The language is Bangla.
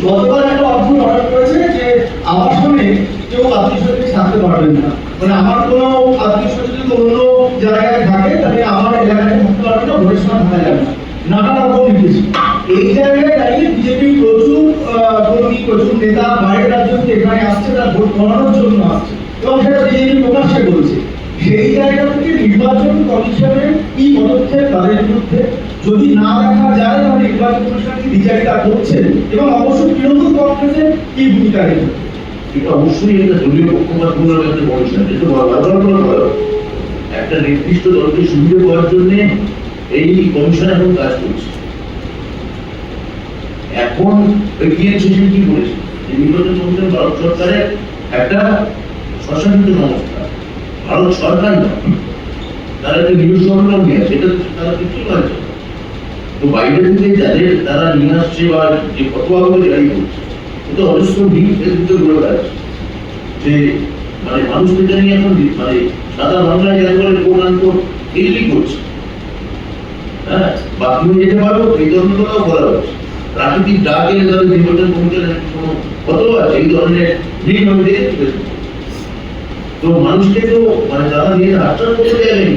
গতকাল একটা অদ্ভুত অর্ডার করেছে যে আমার সামনে কেউ আত্মীয় স্বজন থাকতে পারবেন না, মানে আমার কোনো আত্মীয় স্বজন যদি অন্য জায়গায় থাকে তাহলে আমার এলাকায় থাকতে পারবে না, ভোটের সময় থাকা যাবে না, নানা রকম নির্দেশ। এই জায়গায় দাঁড়িয়ে বিজেপি প্রচুর কর্মী, প্রচুর নেতা বাইরের রাজ্য থেকে এখানে আসছে, তারা ভোট করানোর জন্য আসছে এবং সেটা বিজেপি প্রকাশ্যে বলছে। সেই জায়গা থেকে নির্বাচন কমিশনের কি পদক্ষেপ তাদের বিরুদ্ধে যদি না দেখা যায় তাহলে নির্বাচন কমিশন কি বিচারিতা করছেন এবং অবশ্যই তৃণমূল কংগ্রেসের কি ভূমিকা রেখেছে? এটা অবশ্যই একটা দলীয় পক্ষপাতমূলক একটা কমিশন। এটা বারবার বলা হয় একটা নির্দিষ্ট দলকে সুবিধা পাওয়ার জন্য এই কমিশন এখন কাজ করছে। এখন টিএনসিসি কি করেছে, এই নির্বাচন কমিশন ভারত সরকারের একটা স্বশাসিত সংস্থা, ভারত সরকার নয়, তারা একটা নিজস্ব অটোনমি আছে, এটা তারা কিছুই পারছে না। তো বাইরে থেকে যাদের তারা নিয়ে আসছে বা যে ফতোয়াগুলো জারি করছে, এটা অজস্র দিন ফেসবুকে ঘুরে বেড়াচ্ছে যে মানে মানুষ এটা নিয়ে এখন মানে সাদা বাংলায় যারা বলে কোরআন আনকোট এগুলি করছে। হ্যাঁ, বাকি হয়ে যেতে পারবো এই ধরনের কথাও বলা হচ্ছে। প্রাকৃতিক ডাক এলে তাদের নির্বাচন কমিশনের কোনো ফতোয়া আছে এই ধরনের দিন আমি দেখেছি। তো মানুষকে তো মানে তারা নিয়ে আশ্বাস করতে যায়নি।